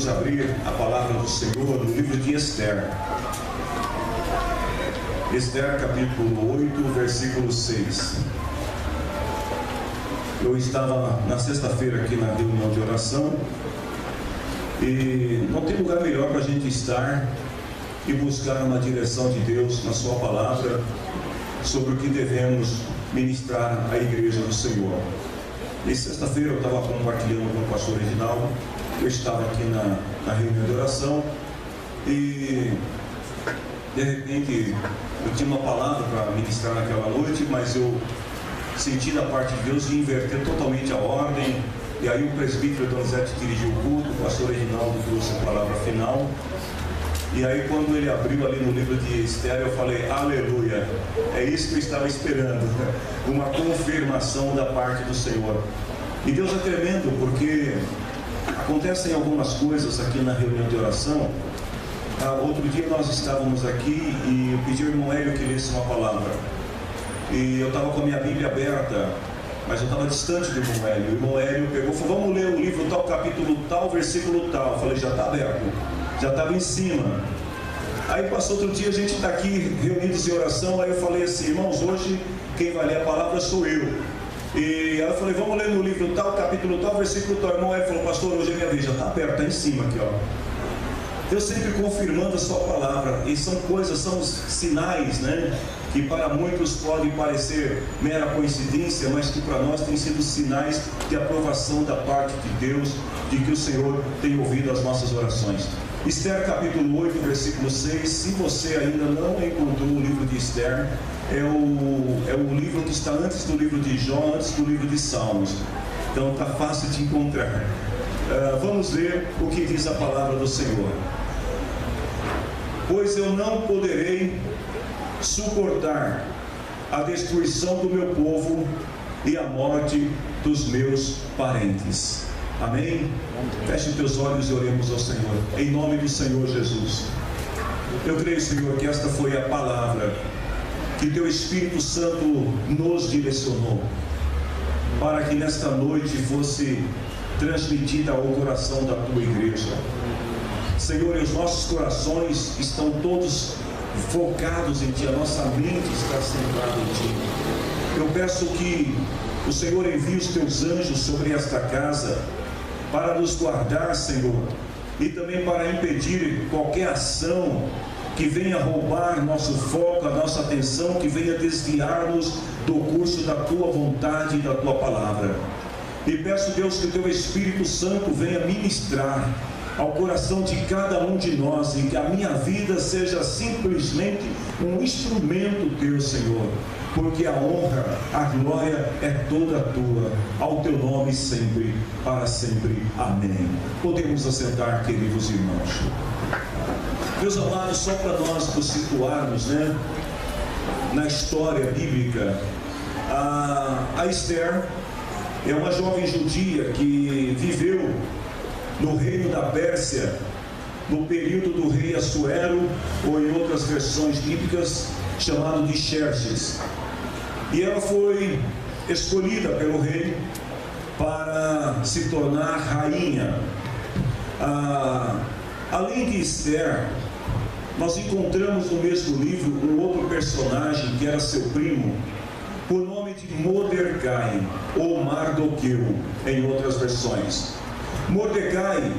Vamos abrir a palavra do Senhor no livro de Esther. Esther capítulo 8, versículo 6. Eu estava na sexta-feira aqui na reunião de oração e não tem lugar melhor para a gente estar e buscar uma direção de Deus na sua palavra sobre o que devemos ministrar à igreja do Senhor. E sexta-feira eu estava compartilhando com o pastor Reginaldo. Eu estava aqui na reunião de oração e de repente eu tinha uma palavra para ministrar naquela noite, mas eu senti da parte de Deus de inverter totalmente a ordem. E aí o presbítero Donizete dirigiu o culto, o pastor Reginaldo trouxe a palavra final. E aí quando ele abriu ali no livro de Esther, eu falei, aleluia, é isso que eu estava esperando, uma confirmação da parte do Senhor. E Deus é tremendo, porque acontecem algumas coisas aqui na reunião de oração. Outro dia nós estávamos aqui e eu pedi ao irmão Hélio que lesse uma palavra. E eu estava com a minha Bíblia aberta, mas eu estava distante do irmão Hélio. O irmão Hélio pegou e falou, vamos ler o livro tal, capítulo tal, versículo tal. Eu falei, já está aberto, já estava em cima. Aí passou outro dia, a gente está aqui reunidos em oração. Aí eu falei assim, irmãos, hoje quem vai ler a palavra sou eu. E aí eu falei, vamos ler no livro tal, capítulo tal, versículo tal. O irmão Hélio falou, pastor, hoje é minha vez, já está aberto, está em cima aqui, ó. Deus sempre confirmando a sua palavra. E são coisas, são sinais, né? Que para muitos podem parecer mera coincidência, mas que para nós tem sido sinais de aprovação da parte de Deus, de que o Senhor tem ouvido as nossas orações. Esther capítulo 8, versículo 6. Se você ainda não encontrou o livro de Esther, é o livro que está antes do livro de Jó, antes do livro de Salmos. Então está fácil de encontrar. Vamos ver o que diz a palavra do Senhor. Pois eu não poderei suportar a destruição do meu povo e a morte dos meus parentes. Amém? Feche os teus olhos e oremos ao Senhor, em nome do Senhor Jesus. Eu creio, Senhor, que esta foi a palavra que teu Espírito Santo nos direcionou, para que nesta noite fosse transmitida ao coração da tua igreja. Senhor, e os nossos corações estão todos focados em Ti, a nossa mente está centrada em Ti. Eu peço que o Senhor envie os Teus anjos sobre esta casa para nos guardar, Senhor, e também para impedir qualquer ação que venha roubar nosso foco, a nossa atenção, que venha desviar-nos do curso da Tua vontade e da Tua palavra. E peço, Deus, que o Teu Espírito Santo venha ministrar ao coração de cada um de nós, e que a minha vida seja simplesmente um instrumento Teu, Senhor, porque a honra, a glória é toda Tua, ao Teu nome sempre, para sempre. Amém. Podemos assentar, queridos irmãos. Meus amados, só para nós nos situarmos, né, na história bíblica, a Esther é uma jovem judia que viveu no reino da Pérsia, no período do rei Assuero, ou em outras versões bíblicas, chamado de Xerxes. E ela foi escolhida pelo rei para se tornar rainha. Além de Esther, nós encontramos no mesmo livro um outro personagem que era seu primo, por nome de Mordecai, ou Mardoqueu, em outras versões. Mordecai,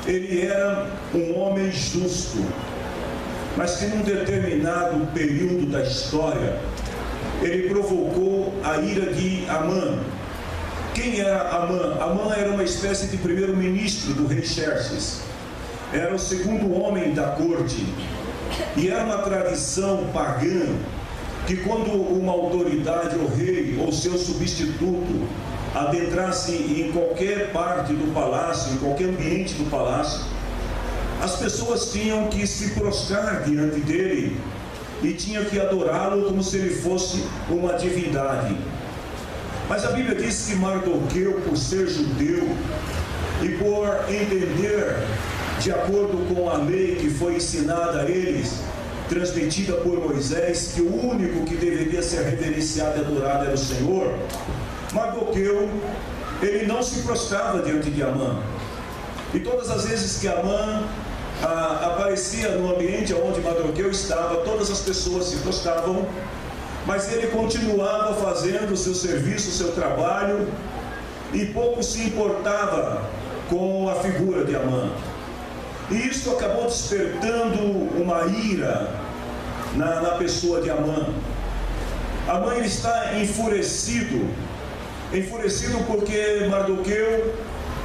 ele era um homem justo, mas que num determinado período da história, ele provocou a ira de Amã. Quem era Amã? Amã era uma espécie de primeiro-ministro do rei Xerxes. Era o segundo homem da corte. E era uma tradição pagã que quando uma autoridade, o rei ou seu substituto, adentrasse em qualquer parte do palácio, em qualquer ambiente do palácio, as pessoas tinham que se prostrar diante dele e tinham que adorá-lo como se ele fosse uma divindade. Mas a Bíblia diz que Mardoqueu, por ser judeu e por entender de acordo com a lei que foi ensinada a eles, transmitida por Moisés, que o único que deveria ser reverenciado e adorado era o Senhor, Mardoqueu, ele não se prostrava diante de Amã. E todas as vezes que Amã aparecia no ambiente onde Mardoqueu estava, todas as pessoas se prostravam, mas ele continuava fazendo o seu serviço, o seu trabalho, e pouco se importava com a figura de Amã. E isso acabou despertando uma ira na pessoa de Amã. Amã está enfurecido porque Mardoqueu,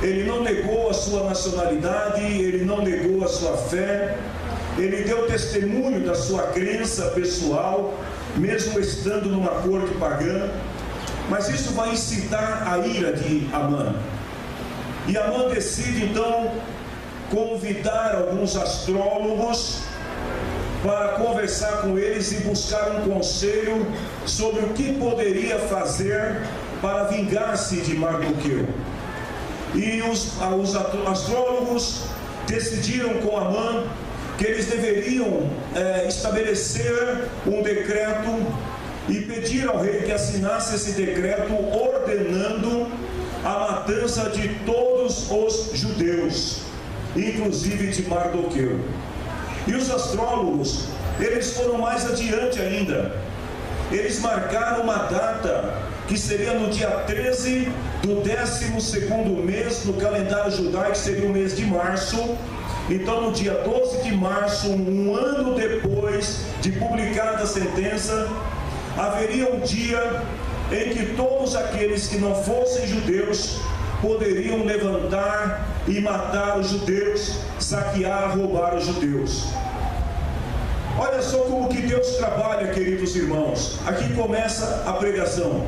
ele não negou a sua nacionalidade, ele não negou a sua fé, ele deu testemunho da sua crença pessoal, mesmo estando numa corte pagã, mas isso vai incitar a ira de Amã. E Amã decide então convidar alguns astrólogos para conversar com eles e buscar um conselho sobre o que poderia fazer para vingar-se de Mardoqueu. E os astrólogos decidiram com Amã que eles deveriam estabelecer um decreto e pedir ao rei que assinasse esse decreto ordenando a matança de todos os judeus, inclusive de Mardoqueu. E os astrólogos, eles foram mais adiante ainda. Eles marcaram uma data que seria no dia 13 do 12º mês no calendário judaico, que seria o mês de março. Então, no dia 12 de março, um ano depois de publicada a sentença, haveria um dia em que todos aqueles que não fossem judeus poderiam levantar e matar os judeus, saquear, roubar os judeus. Olha só como que Deus trabalha, queridos irmãos. Aqui começa a pregação.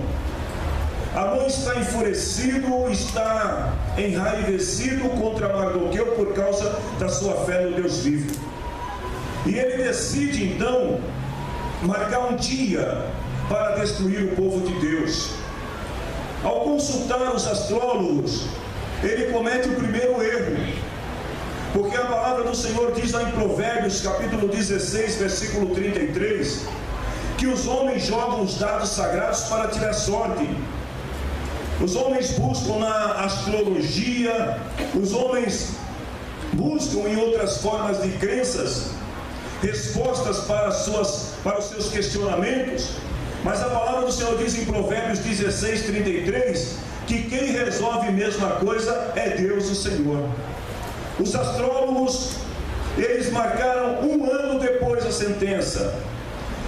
Amã está enfurecido, está enraivecido contra Mardoqueu por causa da sua fé no Deus vivo. E ele decide então marcar um dia para destruir o povo de Deus. Ao consultar os astrólogos, ele comete o primeiro erro, porque a palavra do Senhor diz lá em Provérbios capítulo 16, versículo 33, que os homens jogam os dados sagrados para tirar sorte. Os homens buscam na astrologia, os homens buscam em outras formas de crenças respostas para os seus questionamentos, mas a palavra do Senhor diz em Provérbios 16, 33, que quem resolve a mesma coisa é Deus, o Senhor. Os astrólogos, eles marcaram um ano depois da sentença,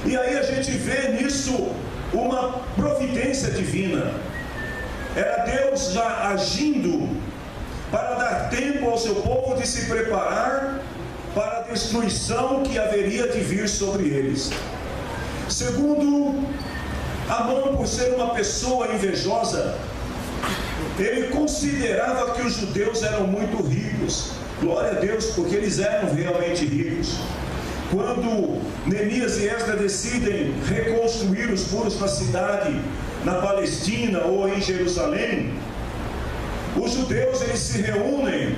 e aí a gente vê nisso uma providência divina. Era Deus já agindo para dar tempo ao seu povo de se preparar para a destruição que haveria de vir sobre eles. Segundo, Amã, por ser uma pessoa invejosa, ele considerava que os judeus eram muito ricos. Glória a Deus, porque eles eram realmente ricos. Quando Neemias e Esdras decidem reconstruir os muros da cidade na Palestina ou em Jerusalém, os judeus eles se reúnem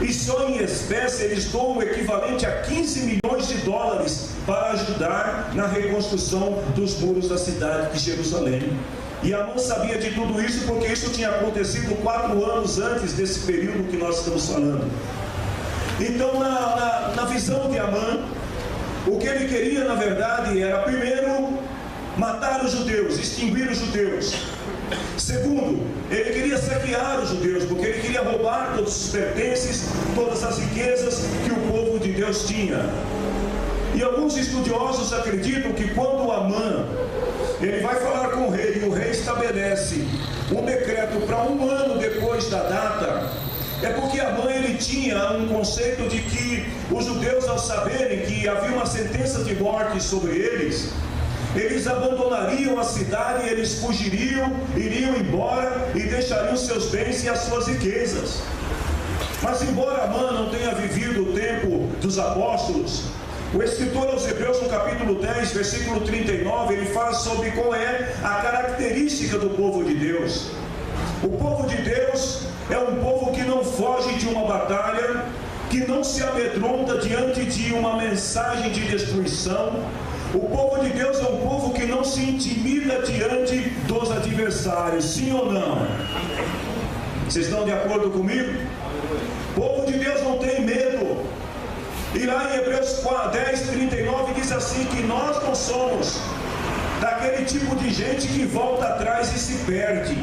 e só em espécie eles doam o equivalente a 15 milhões de dólares para ajudar na reconstrução dos muros da cidade de Jerusalém. E Amã sabia de tudo isso porque isso tinha acontecido 4 anos antes desse período que nós estamos falando. Então, na visão de Amã, o que ele queria na verdade era, primeiro, matar os judeus, extinguir os judeus. Segundo, ele queria saquear os judeus, porque ele queria roubar todos os pertences, todas as riquezas que o povo de Deus tinha. E alguns estudiosos acreditam que quando Amã ele vai falar com o rei, e o rei estabelece um decreto para um ano depois da data, é porque Amã ele tinha um conceito de que os judeus, ao saberem que havia uma sentença de morte sobre eles, eles abandonariam a cidade, eles fugiriam, iriam embora e deixariam seus bens e as suas riquezas. Mas embora Amã não tenha vivido o tempo dos apóstolos, o escritor aos Hebreus, no capítulo 10, versículo 39, ele fala sobre qual é a característica do povo de Deus. O povo de Deus é um povo que não foge de uma batalha, que não se amedronta diante de uma mensagem de destruição. O povo de Deus é um povo que não se intimida diante dos adversários, sim ou não? Vocês estão de acordo comigo? O povo E lá em Hebreus 10:39 diz assim, que nós não somos daquele tipo de gente que volta atrás e se perde,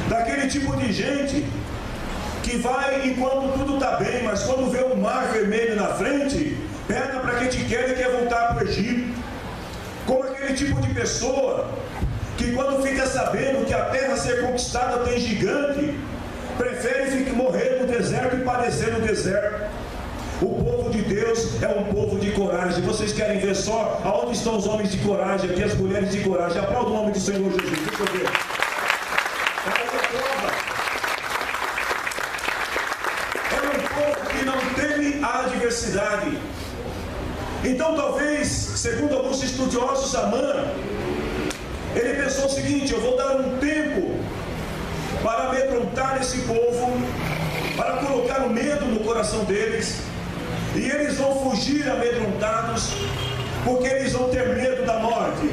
daquele tipo de gente que vai enquanto tudo está bem, mas quando vê um mar vermelho na frente, perna para quem te quer e quer voltar para o Egito. Como aquele tipo de pessoa que quando fica sabendo que a terra a ser conquistada tem gigante, prefere morrer no deserto e padecer no deserto. O povo de Deus é um povo de coragem. Vocês querem ver só aonde estão os homens de coragem aqui, as mulheres de coragem? Aplauda o nome do Senhor Jesus. Deixa eu ver. É um povo que não teme a adversidade. Então talvez, segundo alguns estudiosos, Amã, ele pensou o seguinte: eu vou dar um tempo para amedrontar esse povo, para colocar o medo no coração deles, e eles vão fugir amedrontados, porque eles vão ter medo da morte.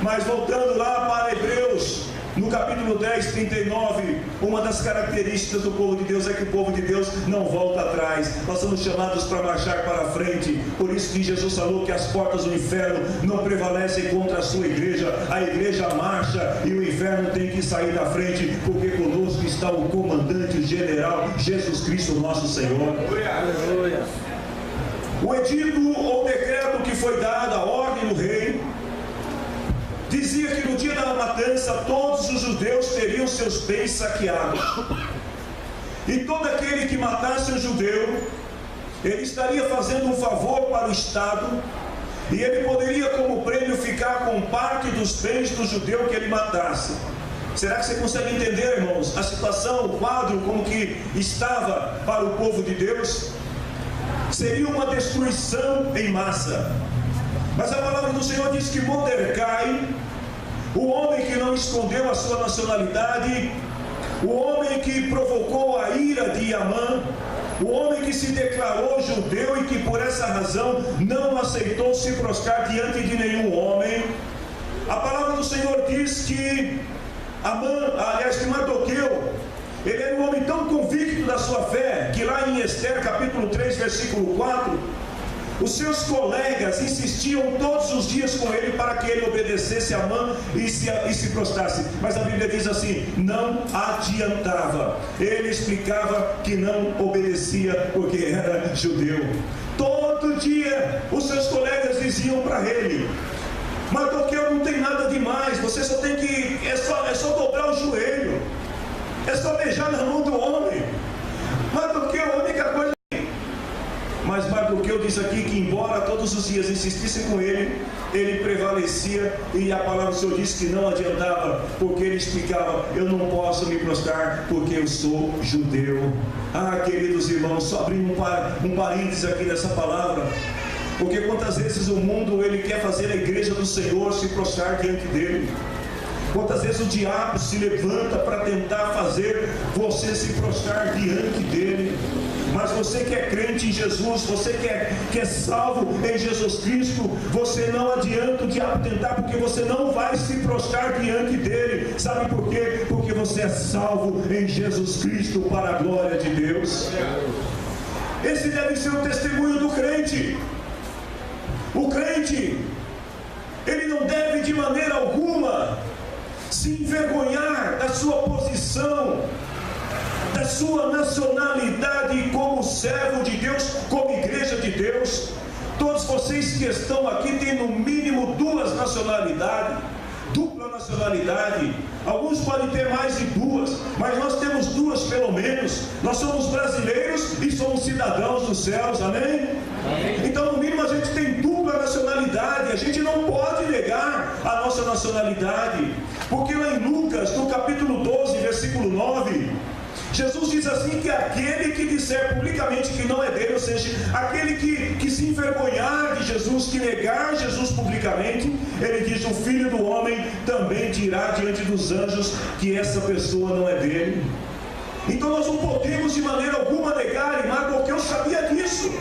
Mas voltando lá para Hebreus, no capítulo 10:39, uma das características do povo de Deus é que o povo de Deus não volta atrás. Nós somos chamados para marchar para frente. Por isso que Jesus falou que as portas do inferno não prevalecem contra a sua igreja. A igreja marcha e o inferno tem que sair da frente, porque conosco está o comandante, o general Jesus Cristo, nosso Senhor. Aleluia. O edito ou decreto que foi dado, a ordem do rei, dizia que no dia da matança todos os judeus teriam seus bens saqueados. E todo aquele que matasse um judeu, ele estaria fazendo um favor para o Estado, e ele poderia como prêmio ficar com parte dos bens do judeu que ele matasse. Será que você consegue entender, irmãos, a situação, o quadro, como que estava para o povo de Deus? Seria uma destruição em massa. Mas a palavra do Senhor diz que Mordecai, o homem que não escondeu a sua nacionalidade, o homem que provocou a ira de Amã, o homem que se declarou judeu e que por essa razão não aceitou se prostrar diante de nenhum homem, a palavra do Senhor diz que que Mardoqueu, ele era um homem tão convicto da sua fé, que lá em Esther capítulo 3 versículo 4, os seus colegas insistiam todos os dias com ele para que ele obedecesse a Amã e se prostrasse. Mas a Bíblia diz assim, não adiantava. Ele explicava que não obedecia porque era judeu. Todo dia os seus colegas diziam para ele, Mardoqueu, não tem nada demais, você só tem que, é só dobrar o joelho, é só beijar na mão do homem. Mardoqueu, a única coisa. Mas Mardoqueu diz aqui que embora todos os dias insistissem com ele, ele prevalecia, e a palavra do Senhor diz que não adiantava, porque ele explicava, eu não posso me prostrar porque eu sou judeu. Queridos irmãos, só abrindo um parênteses aqui nessa palavra, porque quantas vezes o mundo ele quer fazer a igreja do Senhor se prostrar diante dele. Quantas vezes o diabo se levanta para tentar fazer você se prostrar diante dele. Mas você que é crente em Jesus, você que é salvo em Jesus Cristo, você não adianta o diabo tentar, porque você não vai se prostrar diante dele. Sabe por quê? Porque você é salvo em Jesus Cristo para a glória de Deus. Esse deve ser o testemunho do crente. O crente, ele não deve de maneira alguma se envergonhar da sua posição, da sua nacionalidade como servo de Deus, como igreja de Deus. Todos vocês que estão aqui têm no mínimo duas nacionalidades, dupla nacionalidade. Alguns podem ter mais de duas, mas nós temos duas pelo menos. Nós somos brasileiros e somos cidadãos dos céus, amém? Então no mínimo a gente tem dupla nacionalidade. A gente não pode negar a nossa nacionalidade, porque lá em Lucas, no capítulo 12, versículo 9, Jesus diz assim que aquele que disser publicamente que não é dele, ou seja, aquele que se envergonhar de Jesus, que negar Jesus publicamente, ele diz, o Filho do Homem também dirá diante dos anjos que essa pessoa não é dele. Então nós não podemos de maneira alguma negar, e Mardoqueu sabia disso,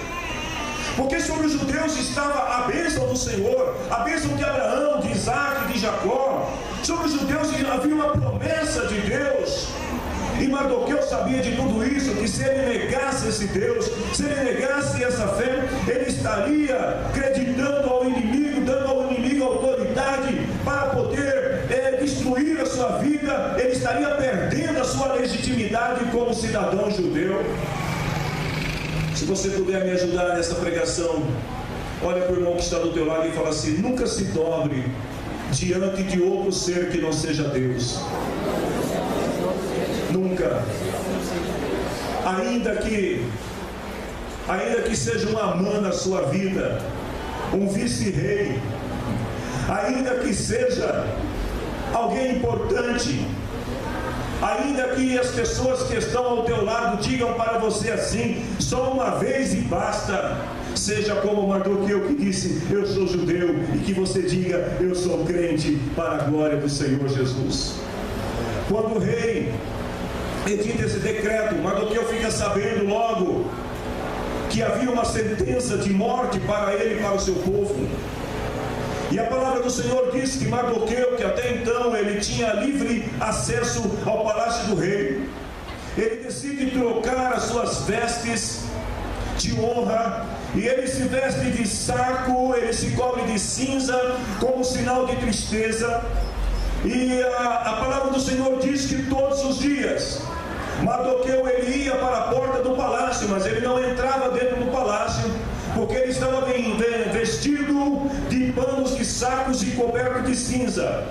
porque sobre os judeus estava a bênção do Senhor, a bênção de Abraão, de Isaac, de Jacó. Sobre os judeus havia uma promessa de Deus. E Mardoqueu sabia de tudo isso, que se ele negasse esse Deus, se ele negasse essa fé, ele estaria acreditando ao inimigo, dando ao inimigo autoridade para poder destruir a sua vida. Ele estaria perdendo a sua legitimidade como cidadão judeu. Se você puder me ajudar nessa pregação, olha para o irmão que está do teu lado e fala assim: nunca se dobre diante de outro ser que não seja Deus. Nunca. Ainda que seja um Amã na sua vida, um vice-rei, ainda que seja alguém importante, ainda que as pessoas que estão ao teu lado digam para você assim: só uma vez e basta. Seja como Mardoqueu, que disse: eu sou judeu, e que você diga: eu sou crente, para a glória do Senhor Jesus. Quando o rei edita esse decreto, Mardoqueu fica sabendo logo que havia uma sentença de morte para ele e para o seu povo. E a palavra do Senhor diz que Mardoqueu, que até então ele tinha livre acesso ao palácio do rei, ele decide trocar as suas vestes de honra, e ele se veste de saco, ele se cobre de cinza como sinal de tristeza. E a palavra do Senhor diz que todos os dias Mardoqueu ele ia para a porta do palácio, mas ele não entrava dentro do palácio, porque ele estava vestido de panos de sacos e coberto de cinza.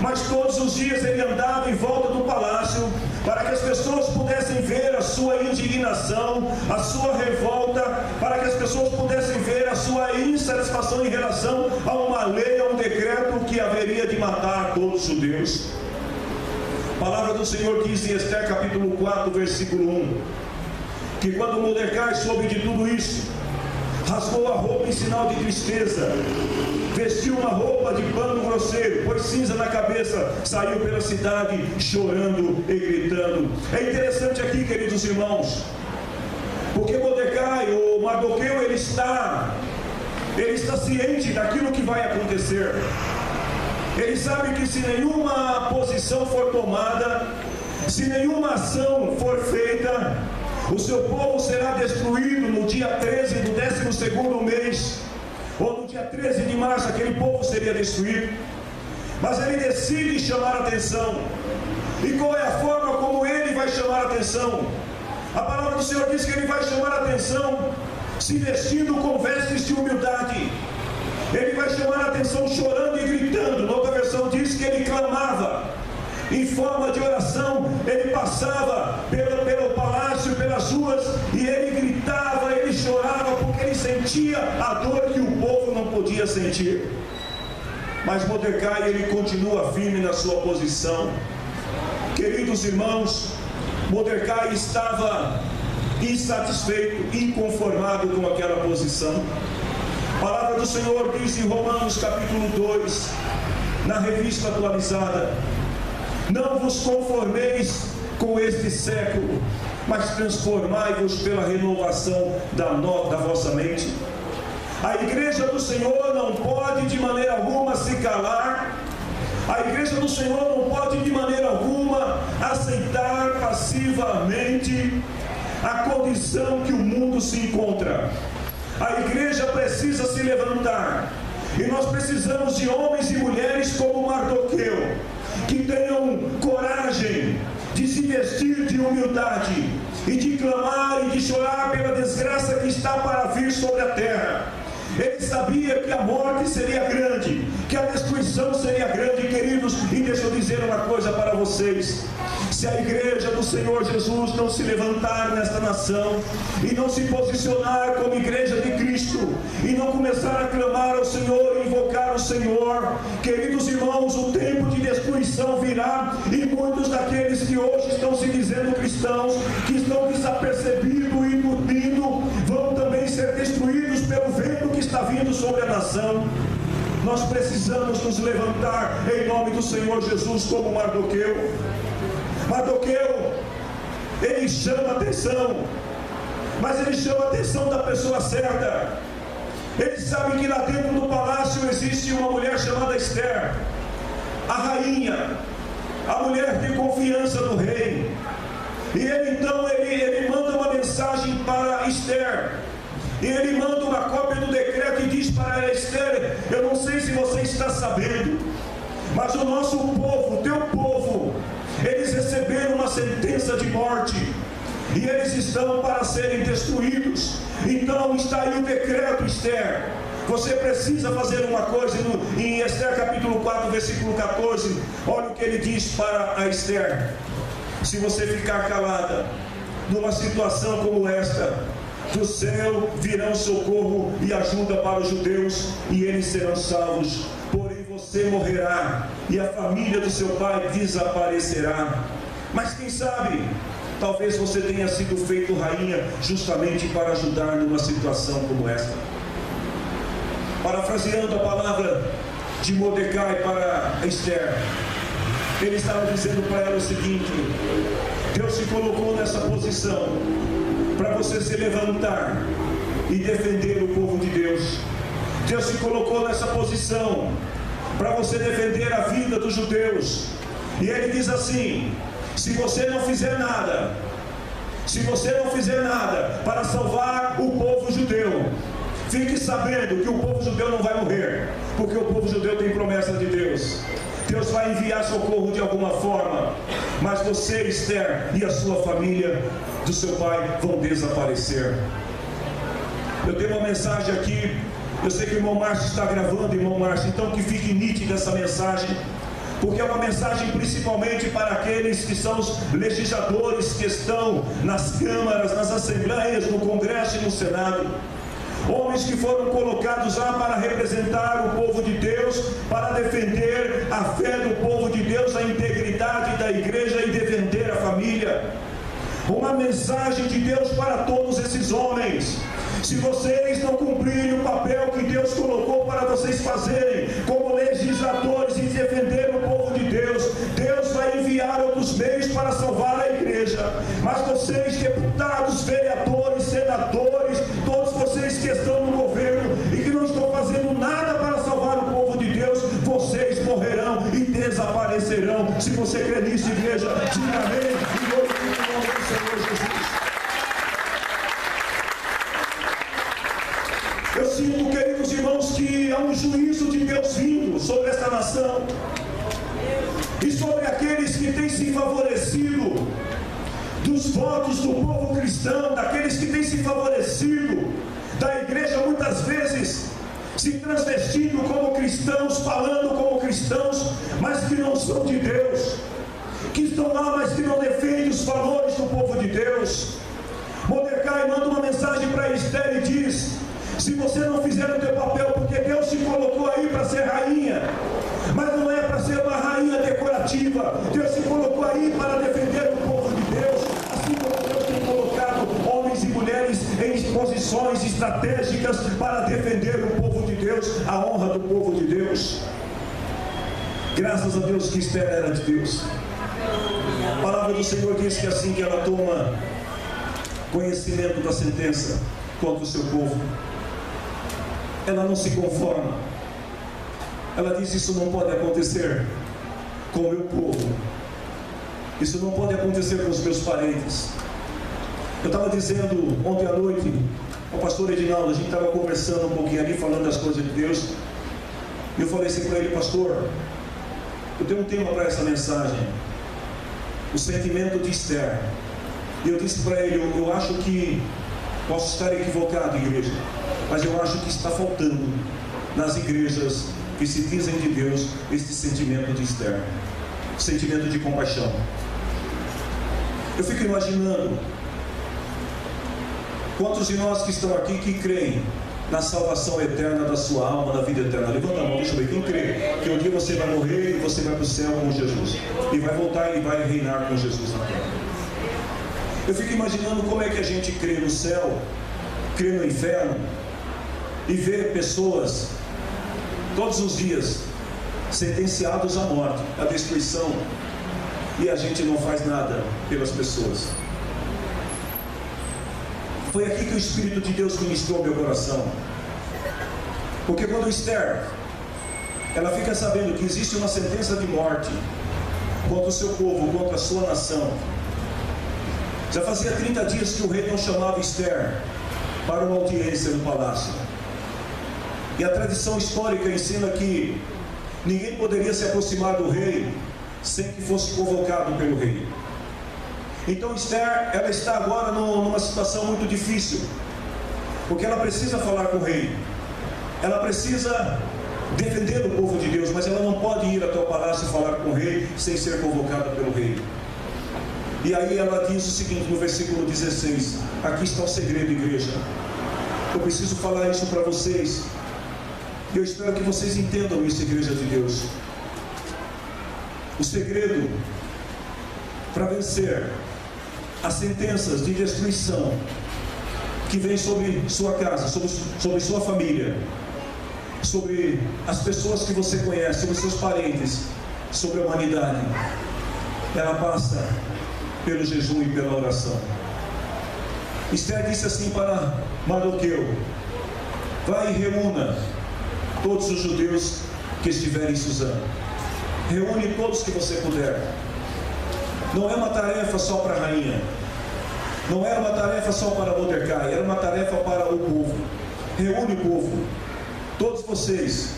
Mas todos os dias ele andava em volta do palácio, para que as pessoas pudessem ver a sua indignação, a sua revolta, para que as pessoas pudessem ver a sua insatisfação em relação a uma lei, a um decreto que haveria de matar todos os judeus. A palavra do Senhor diz em Esther capítulo 4, versículo 1, que quando Mordecai soube de tudo isso, rasgou a roupa em sinal de tristeza, vestiu uma roupa de pano grosseiro, pôs cinza na cabeça, saiu pela cidade chorando e gritando. É interessante aqui, queridos irmãos, porque Mordecai, ou Mardoqueu, ele está ciente daquilo que vai acontecer. Ele sabe que se nenhuma posição for tomada, se nenhuma ação for feita, o seu povo será destruído no dia 13 do 12º mês, ou no dia 13 de março, aquele povo seria destruído. Mas ele decide chamar a atenção. E qual é a forma como ele vai chamar a atenção? A palavra do Senhor diz que ele vai chamar a atenção se vestindo com vestes de humildade. Ele vai chamar a atenção chorando e gritando. Noutra versão diz que ele clamava em forma de oração. Ele passava pelo palácio, pelas ruas, e ele gritava, ele chorava, porque ele sentia a dor que o povo não podia sentir. Mas Mordecai, ele continua firme na sua posição. Queridos irmãos, Mordecai estava insatisfeito, inconformado com aquela posição. A palavra do Senhor diz em Romanos capítulo 2, na revista atualizada: não vos conformeis com este século, mas transformai-vos pela renovação da vossa mente. A igreja do Senhor não pode de maneira alguma se calar. A igreja do Senhor não pode de maneira alguma aceitar passivamente a condição que o mundo se encontra. A igreja precisa se levantar, e nós precisamos de homens e mulheres como Mardoqueu, que tenham coragem de se vestir de humildade e de clamar e de chorar pela desgraça que está para vir sobre a terra. Ele sabia que a morte seria grande, que a destruição seria grande, queridos. E deixa eu dizer uma coisa para vocês: se a igreja do Senhor Jesus não se levantar nesta nação e não se posicionar como igreja de Cristo, e não começar a clamar ao Senhor e invocar o Senhor, queridos irmãos, o tempo de destruição virá, e muitos daqueles que hoje estão se dizendo cristãos, que estão desapercebidos e dormindo, vão também ser destruídos pelo vento que está vindo sobre a nação. Nós precisamos nos levantar em nome do Senhor Jesus como Mardoqueu. Mardoqueu, ele chama atenção, mas ele chama a atenção da pessoa certa. Ele sabe que lá dentro do palácio existe uma mulher chamada Esther, a rainha, a mulher de confiança do rei. E ele então ele manda uma mensagem para Esther. E ele manda uma cópia do decreto e diz para Esther: eu não sei se você está sabendo, mas o nosso povo, o teu povo, eles receberam uma sentença de morte e eles estão para serem destruídos. Então está aí o decreto, Esther. Você precisa fazer uma coisa. Em Esther capítulo 4, versículo 14, olha o que ele diz para a Esther: se você ficar calada numa situação como esta, do céu virão socorro e ajuda para os judeus, e eles serão salvos. Porém você morrerá, e a família do seu pai desaparecerá. Mas quem sabe, talvez você tenha sido feito rainha justamente para ajudar numa situação como esta. Parafraseando a palavra de Mordecai para Esther, ele estava dizendo para ela o seguinte: Deus se colocou nessa posição para você se levantar e defender o povo de Deus. Deus se colocou nessa posição para você defender a vida dos judeus. E ele diz assim: se você não fizer nada, para salvar o povo judeu, fique sabendo que o povo judeu não vai morrer, porque o povo judeu tem promessa de Deus. Deus vai enviar socorro de alguma forma, mas você, Esther, e a sua família do seu pai vão desaparecer. Eu tenho uma mensagem aqui. Eu sei que o irmão Márcio está gravando, irmão Márcio, então que fique nítida essa mensagem, porque é uma mensagem principalmente para aqueles que são os legisladores que estão nas câmaras, nas assembleias, no Congresso e no Senado. Homens que foram colocados lá para representar o povo de Deus, para defender a fé do povo de Deus, a integridade da igreja e defender a família. Uma mensagem de Deus para todos esses homens: se vocês não cumprirem o papel que Deus colocou para vocês fazerem como legisladores e defender o povo de Deus, Deus vai enviar outros meios para salvar a igreja. Mas vocês, deputados, vereadores, senadores, todos vocês que estão no governo e que não estão fazendo nada para salvar o povo de Deus, vocês morrerão e desaparecerão. Se você crê nisso, igreja, diga amém e glorifique o nome do Senhor Jesus. Eu sinto, queridos irmãos, que há um juízo de Deus vindo sobre esta nação e sobre aqueles que têm se favorecido dos votos do povo cristão, daqueles que têm se favorecido da igreja, muitas vezes se transvestindo como cristãos, falando como cristãos, mas que não são de Deus, que estão lá, mas que não defendem os valores do povo de Deus. Mordecai manda uma mensagem para Esther e diz: se você não fizer o teu papel, porque Deus te colocou aí para ser rainha, mas não é para ser uma rainha decorativa. Deus te colocou aí para defender o povo de Deus, assim como Deus tem colocado homens e mulheres em posições estratégicas para defender o povo de Deus, a honra do povo de Deus. Graças a Deus que Esther era de Deus. A palavra do Senhor diz que assim que ela toma conhecimento da sentença contra o seu povo, ela não se conforma. Ela diz: isso não pode acontecer com o meu povo, isso não pode acontecer com os meus parentes. Eu estava dizendo ontem à noite ao pastor Edinaldo, a gente estava conversando um pouquinho ali, falando das coisas de Deus, e eu falei assim para ele: pastor, eu tenho um tema para essa mensagem, o sentimento de Esther. E eu disse para ele: eu acho que, posso estar equivocado, igreja, mas eu acho que está faltando nas igrejas que se dizem de Deus este sentimento de Esther, sentimento de compaixão. Eu fico imaginando quantos de nós que estão aqui que creem na salvação eterna da sua alma, na vida eterna. Levanta a mão, deixa eu ver quem crê que um dia você vai morrer e você vai para o céu com Jesus e vai voltar e vai reinar com Jesus na terra. Eu fico imaginando como é que a gente crê no céu, crê no inferno e vê pessoas todos os dias sentenciados à morte, à destruição, e a gente não faz nada pelas pessoas. Foi aqui que o Espírito de Deus ministrou meu coração, porque quando Esther, ela fica sabendo que existe uma sentença de morte contra o seu povo, contra a sua nação, Já fazia 30 dias que o rei não chamava Esther para uma audiência no palácio. E a tradição histórica ensina que ninguém poderia se aproximar do rei sem que fosse convocado pelo rei. Então Esther, ela está agora numa situação muito difícil, porque ela precisa falar com o rei, ela precisa defender o povo de Deus, mas ela não pode ir até o palácio e falar com o rei sem ser convocada pelo rei. E aí ela diz o seguinte, no versículo 16, aqui está o segredo, igreja. Eu preciso falar isso para vocês. Eu espero que vocês entendam isso, igreja de Deus. O segredo para vencer as sentenças de destruição que vem sobre sua casa, sobre sua família, sobre as pessoas que você conhece, sobre seus parentes, sobre a humanidade, ela passa pelo jejum e pela oração. Esther disse assim para Mardoqueu: vai e reúna todos os judeus que estiverem em Suzã. Reúne todos que você puder. Não é uma tarefa só para a rainha, não era uma tarefa só para Mordecai, era uma tarefa para o povo. Reúne o povo, todos vocês,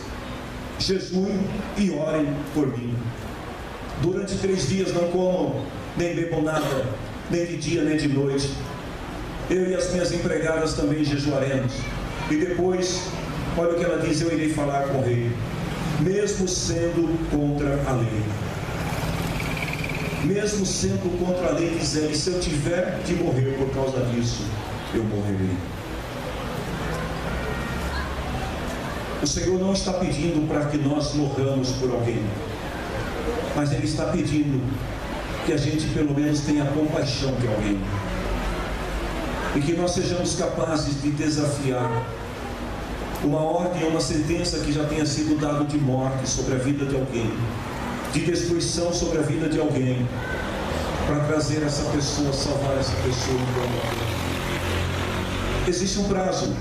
jejuem e orem por mim. Durante 3 dias não comam nem bebam nada, nem de dia nem de noite. Eu e as minhas empregadas também jejuaremos. E depois, olha o que ela diz: eu irei falar com o rei, mesmo sendo contra a lei. Mesmo sendo contra a lei, diz ele, se eu tiver de morrer por causa disso, eu morrerei. O Senhor não está pedindo para que nós morramos por alguém, mas Ele está pedindo que a gente pelo menos tenha compaixão de alguém, e que nós sejamos capazes de desafiar uma ordem, uma sentença que já tenha sido dada de morte sobre a vida de alguém, de destruição sobre a vida de alguém, para trazer essa pessoa, salvar essa pessoa. Existe um prazo.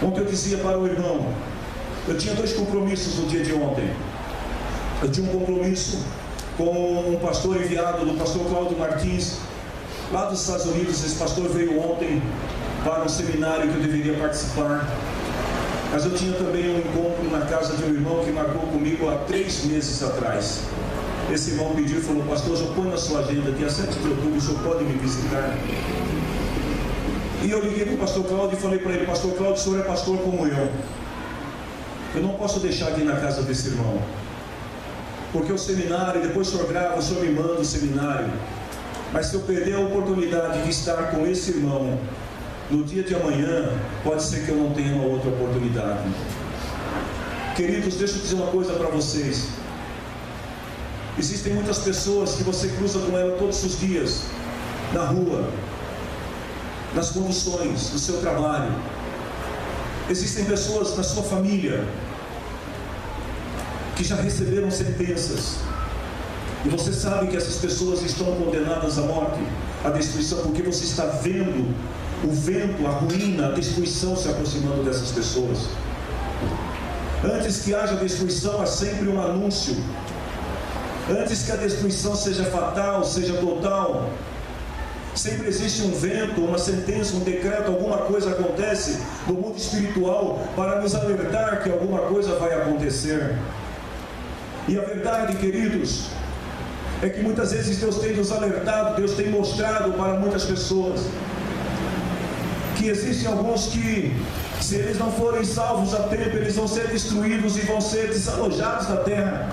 Ontem eu dizia para o irmão, eu tinha 2 compromissos no dia de ontem. Eu tinha um compromisso com um pastor enviado do pastor Cláudio Martins, lá dos Estados Unidos. Esse pastor veio ontem para um seminário que eu deveria participar. Mas eu tinha também um encontro na casa de um irmão que marcou comigo há 3 meses atrás. Esse irmão pediu e falou: pastor, já põe na sua agenda, dia 7 de outubro, o senhor pode me visitar? E eu liguei para o pastor Cláudio e falei para ele: pastor Cláudio, o senhor é pastor como eu não posso deixar de ir na casa desse irmão, porque o seminário, depois o senhor grava, o senhor me manda o seminário, mas se eu perder a oportunidade de estar com esse irmão no dia de amanhã, pode ser que eu não tenha uma outra oportunidade. Queridos, deixa eu dizer uma coisa para vocês. Existem muitas pessoas que você cruza com ela todos os dias, na rua, nas conduções, no seu trabalho. Existem pessoas na sua família que já receberam sentenças, e você sabe que essas pessoas estão condenadas à morte, à destruição, porque você está vendo o vento, a ruína, a destruição se aproximando dessas pessoas. Antes que haja destruição, há sempre um anúncio. Antes que a destruição seja fatal, seja total, sempre existe um vento, uma sentença, um decreto, alguma coisa acontece no mundo espiritual para nos alertar que alguma coisa vai acontecer. E a verdade, queridos, é que muitas vezes Deus tem nos alertado, Deus tem mostrado para muitas pessoas que existem alguns que, se eles não forem salvos a tempo, eles vão ser destruídos e vão ser desalojados da terra.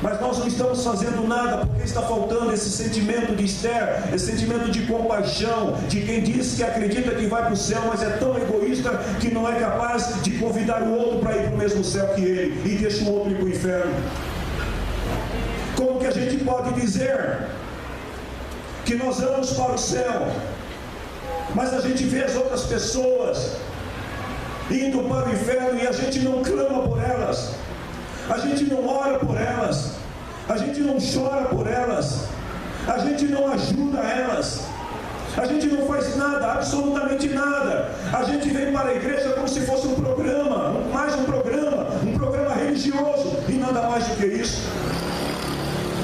Mas nós não estamos fazendo nada, porque está faltando esse sentimento de Esther, esse sentimento de compaixão, de quem diz que acredita que vai para o céu, mas é tão egoísta que não é capaz de convidar o outro para ir para o mesmo céu que ele, e deixa o outro ir para o inferno. Como que a gente pode dizer que nós vamos para o céu, mas a gente vê as outras pessoas indo para o inferno e a gente não clama por elas, a gente não ora por elas, a gente não chora por elas, a gente não ajuda elas, a gente não faz nada, absolutamente nada. A gente vem para a igreja como se fosse um programa, mais um programa religioso, e nada mais do que isso.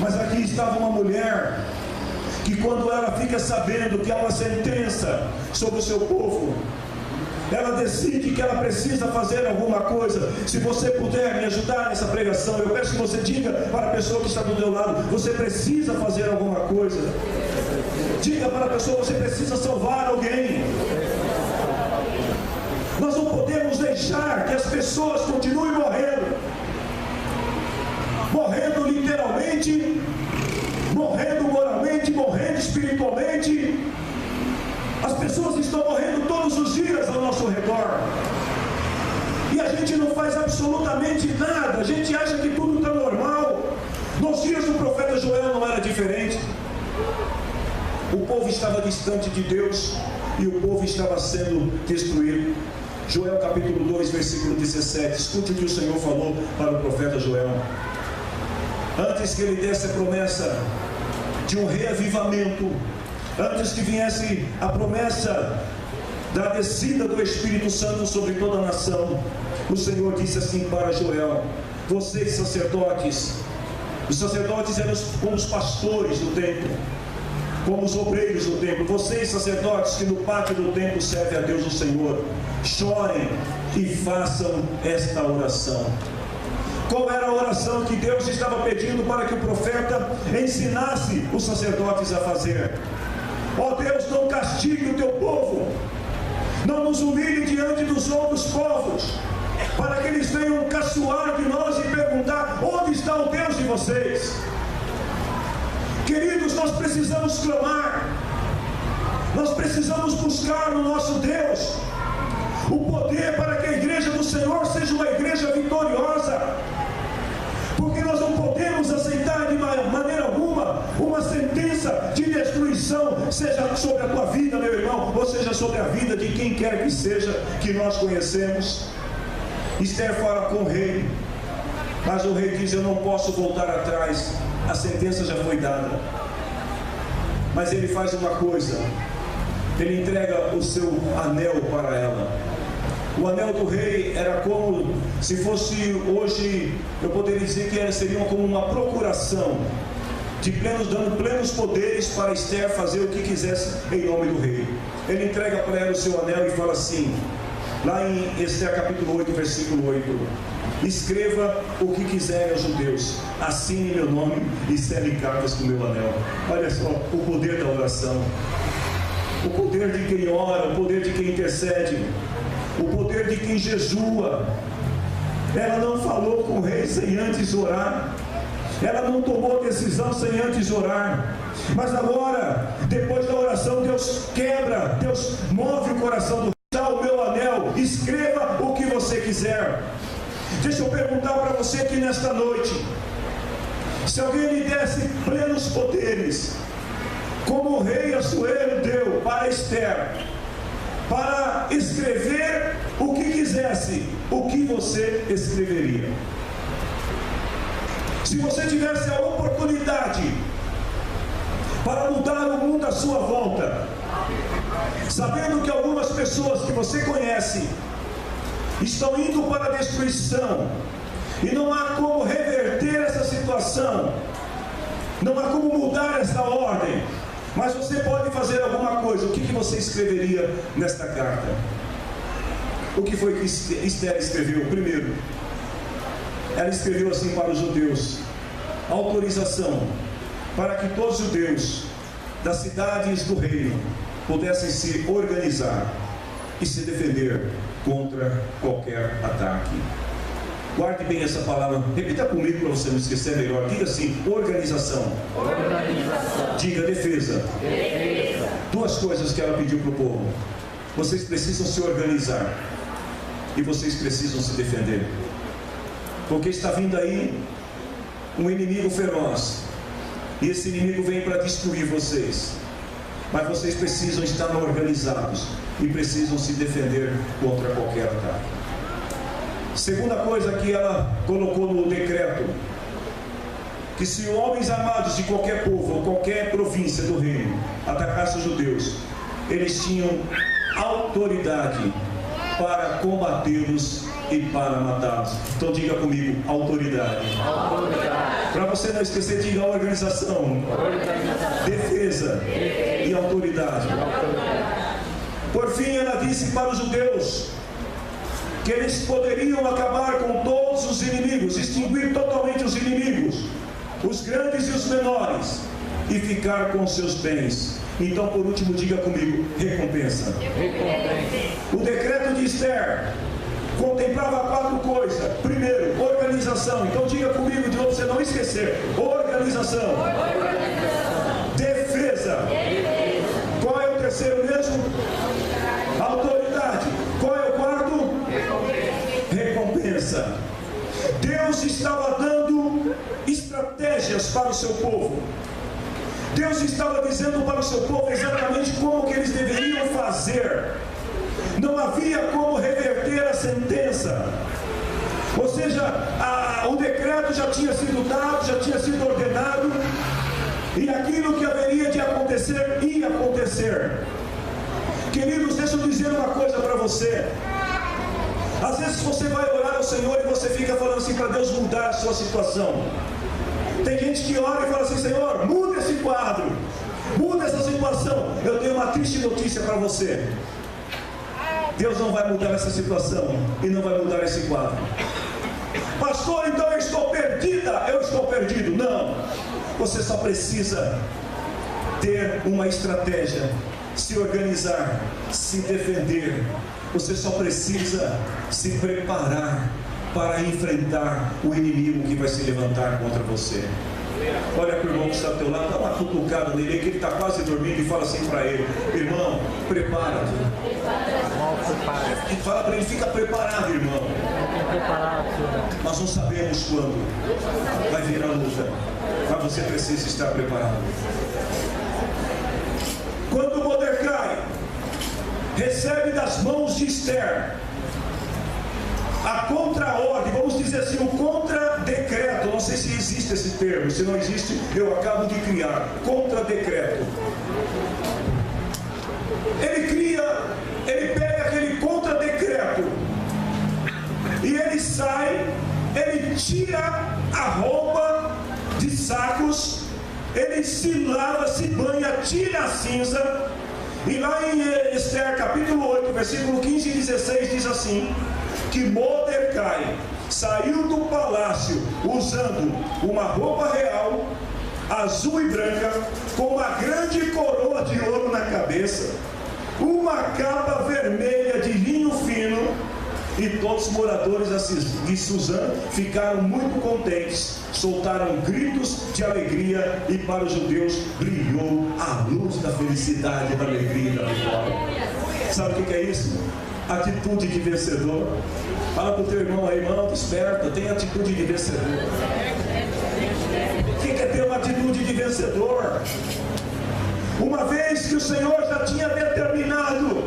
Mas aqui estava uma mulher que quando ela fica sabendo que há uma sentença sobre o seu povo, ela decide que ela precisa fazer alguma coisa. Se você puder me ajudar nessa pregação, eu peço que você diga para a pessoa que está do teu lado: você precisa fazer alguma coisa. Diga para a pessoa: você precisa salvar alguém. Nós não podemos deixar que as pessoas continuem morrendo literalmente, morrendo moralmente, morrendo espiritualmente. As pessoas estão morrendo todos os dias ao nosso redor, e a gente não faz absolutamente nada. A gente acha que tudo está normal. Nos dias do profeta Joel não era diferente. O povo estava distante de Deus e o povo estava sendo destruído. Joel capítulo 2, versículo 17. Escute o que o Senhor falou para o profeta Joel. Antes que ele desse a promessa de um reavivamento, antes que viesse a promessa da descida do Espírito Santo sobre toda a nação, o Senhor disse assim para Joel: vocês sacerdotes, os sacerdotes eram como os pastores do templo, como os obreiros do templo. Vocês sacerdotes que no pátio do templo servem a Deus o Senhor, chorem e façam esta oração. Qual era a oração que Deus estava pedindo para que o profeta ensinasse os sacerdotes a fazer? Ó Deus, não castigue o teu povo, não nos humilhe diante dos outros povos, para que eles venham caçoar de nós e perguntar: onde está o Deus de vocês? Queridos, nós precisamos clamar, nós precisamos buscar no nosso Deus o poder para que a igreja do Senhor seja uma igreja vitoriosa, porque nós não podemos aceitar de maneira alguma uma sentença de destruição, seja sobre a tua vida, meu irmão, ou seja sobre a vida de quem quer que seja que nós conhecemos. Esther fala com o rei, mas o rei diz: eu não posso voltar atrás, a sentença já foi dada. Mas ele faz uma coisa, ele entrega o seu anel para ela. O anel do rei era como se fosse hoje, eu poderia dizer que seria como uma procuração, dando plenos poderes para Esther fazer o que quisesse em nome do rei. Ele entrega para ela o seu anel e fala assim, lá em Esther capítulo 8, versículo 8: escreva o que quiserem aos judeus, assine meu nome e selle cartas com meu anel. Olha só o poder da oração, o poder de quem ora, o poder de quem intercede, o poder de quem jejua. Ela não falou com o rei sem antes orar, ela não tomou decisão sem antes orar. Mas agora, depois da oração, Deus quebra, Deus move o coração do rei. Dá o meu anel, escreva o que você quiser. Deixa eu perguntar para você aqui nesta noite: se alguém lhe desse plenos poderes, como o rei Assuero deu para Esther, para escrever o que quisesse, o que você escreveria? Se você tivesse a oportunidade para mudar o mundo à sua volta, sabendo que algumas pessoas que você conhece estão indo para a destruição, e não há como reverter essa situação, não há como mudar essa ordem, mas você pode fazer alguma coisa, o que você escreveria nesta carta? O que foi que Esther escreveu? Primeiro, ela escreveu assim para os judeus: autorização para que todos os judeus das cidades do reino pudessem se organizar e se defender contra qualquer ataque. Guarde bem essa palavra, repita comigo para você não esquecer melhor. Diga assim: organização. Organização. Diga defesa. Defesa. Duas coisas que ela pediu para o povo: vocês precisam se organizar e vocês precisam se defender, porque está vindo aí um inimigo feroz, e esse inimigo vem para destruir vocês, mas vocês precisam estar organizados e precisam se defender contra qualquer ataque. Segunda coisa que ela colocou no decreto: que se homens amados de qualquer povo ou qualquer província do reino atacassem os judeus, eles tinham autoridade para combatê-los e para matá-los. Então diga comigo, autoridade. Para você não esquecer, diga organização, defesa e autoridade. Por fim, ela disse para os judeus que eles poderiam acabar com todos os inimigos, extinguir totalmente os inimigos, os grandes e os menores, e ficar com seus bens. Então, por último, diga comigo, recompensa. O decreto de Esther contemplava 4 coisas. Primeiro, organização. Então diga comigo de novo, você não esquecer. Organização. Defesa. Qual é o terceiro mesmo? Autoridade. Qual é o quarto? Recompensa. Deus estava dando estratégias para o seu povo. Deus estava dizendo para o seu povo exatamente como que eles deveriam fazer. Não havia como reverter a sentença. Ou seja, o decreto já tinha sido dado, já tinha sido ordenado, e aquilo que haveria de acontecer, ia acontecer. Queridos, deixa eu dizer uma coisa para você. Às vezes você vai orar ao Senhor e você fica falando assim para Deus mudar a sua situação. Tem gente que ora e fala assim: Senhor, muda esse quadro, muda essa situação. Eu tenho uma triste notícia para você. Deus não vai mudar essa situação e não vai mudar esse quadro. Pastor, então eu estou perdida. Eu estou perdido. Não. Você só precisa ter uma estratégia, se organizar, se defender. Você só precisa se preparar para enfrentar o inimigo que vai se levantar contra você. Olha para o irmão que está ao teu lado, dá uma cutucada nele, que ele está quase dormindo, e fala assim para ele: irmão, prepara-te. E fala para ele: fica preparado, irmão. Nós não sabemos quando vai vir a luta, mas você precisa estar preparado. Quando Mordecai recebe das mãos de Esther a contra-ordem, vamos dizer assim, o contra-decreto, não sei se existe esse termo, se não existe, eu acabo de criar, contra-decreto. Ele pega aquele contra-decreto e ele sai, ele tira a roupa de sacos, ele se lava, se banha, tira a cinza, e lá em Esther capítulo 8, versículo 15 e 16 diz assim: que Mordecai saiu do palácio usando uma roupa real, azul e branca, com uma grande coroa de ouro na cabeça, uma capa vermelha de linho fino, e todos os moradores de Suzã ficaram muito contentes, soltaram gritos de alegria, e para os judeus brilhou a luz da felicidade, da alegria e da vitória. Sabe o que é isso? Atitude de vencedor. Fala para o teu irmão aí: irmão, desperta, tem atitude de vencedor. O que é ter uma atitude de vencedor? Uma vez que o Senhor já tinha determinado,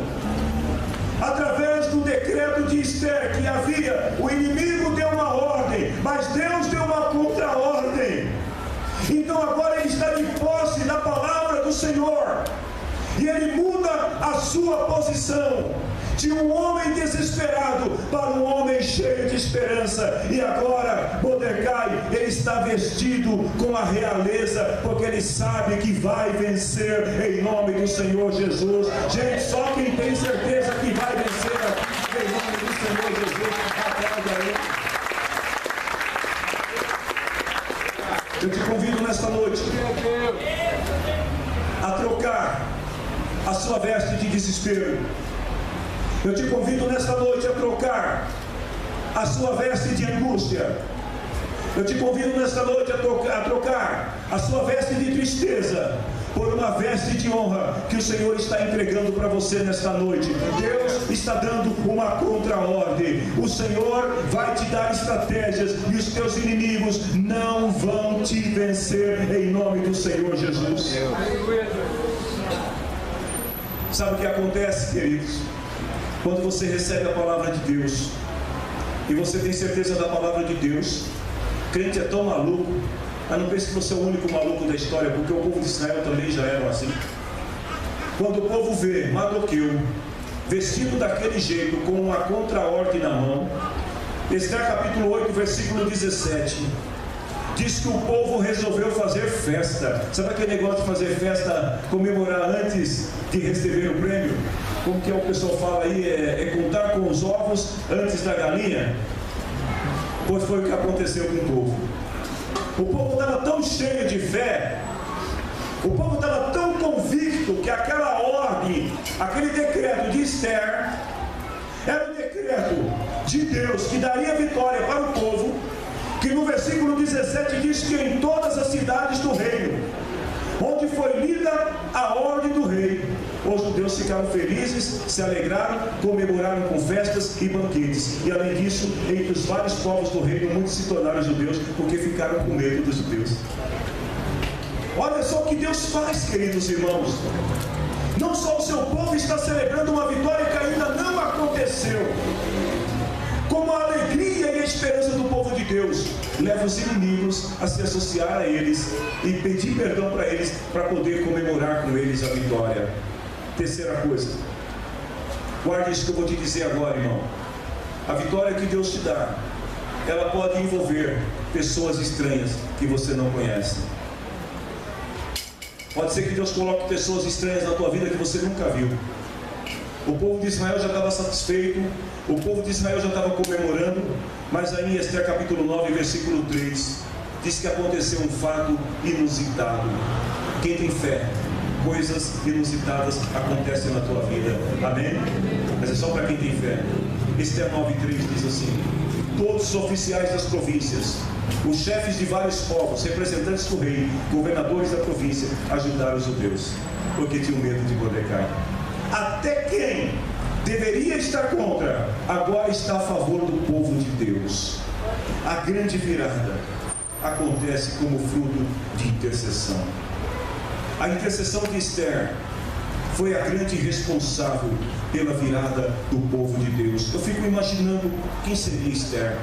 através do decreto de Esther, que havia, o inimigo deu uma ordem, mas Deus deu uma contra-ordem. Então agora ele está de posse da palavra do Senhor, e ele muda a sua posição de um homem desesperado para um homem cheio de esperança. E agora Mordecai, ele está vestido com a realeza, porque ele sabe que vai vencer em nome do Senhor Jesus. Gente, só quem tem certeza que vai vencer aqui, em nome do Senhor Jesus, aplauda ele. Eu te convido nesta noite a trocar a sua veste de desespero. Eu te convido nesta noite a trocar a sua veste de angústia. Eu te convido nesta noite a trocar a sua veste de tristeza por uma veste de honra que o Senhor está entregando para você nesta noite. Deus está dando uma contra-ordem. O Senhor vai te dar estratégias, e os teus inimigos não vão te vencer em nome do Senhor Jesus. Sabe o que acontece, queridos? Quando você recebe a palavra de Deus e você tem certeza da palavra de Deus, crente é tão maluco. Mas não pense que você é o único maluco da história, porque o povo de Israel também já era assim. Quando o povo vê Mardoqueu vestido daquele jeito, com uma contraordem na mão. Esther capítulo 8, versículo 17, diz que o povo resolveu fazer festa. Sabe aquele negócio de fazer festa, comemorar antes de receber o prêmio? Como que o pessoal fala aí, é contar com os ovos antes da galinha? Pois foi o que aconteceu com o povo. O povo estava tão cheio de fé, o povo estava tão convicto que aquela ordem, aquele decreto de Esther, era o decreto de Deus que daria vitória para o povo, que no versículo 17 diz que em todas as cidades do reino, onde foi lida a ordem do rei, os judeus ficaram felizes, se alegraram, comemoraram com festas e banquetes. E além disso, entre os vários povos do reino, muitos se tornaram judeus, porque ficaram com medo dos judeus. Olha só o que Deus faz, queridos irmãos. Não só o seu povo está celebrando uma vitória que ainda não aconteceu, como a alegria e a esperança do povo de Deus leva os inimigos a se associar a eles e pedir perdão para eles, para poder comemorar com eles a vitória. Terceira coisa, guarde isso que eu vou te dizer agora, irmão. A vitória que Deus te dá, ela pode envolver pessoas estranhas que você não conhece. Pode ser que Deus coloque pessoas estranhas na tua vida que você nunca viu. O povo de Israel já estava satisfeito, o povo de Israel já estava comemorando, mas aí em Esther capítulo 9, versículo 3, diz que aconteceu um fato inusitado. Quem tem fé, coisas inusitadas acontecem na tua vida. Amém? Mas é só para quem tem fé. Esther 9:3 diz assim: todos os oficiais das províncias, os chefes de vários povos, representantes do rei, governadores da província, ajudaram os judeus, porque tinham medo de Mordecai. Até quem deveria estar contra, agora está a favor do povo de Deus. A grande virada acontece como fruto de intercessão. A intercessão de Esther foi a grande responsável pela virada do povo de Deus. Eu fico imaginando quem seria Esther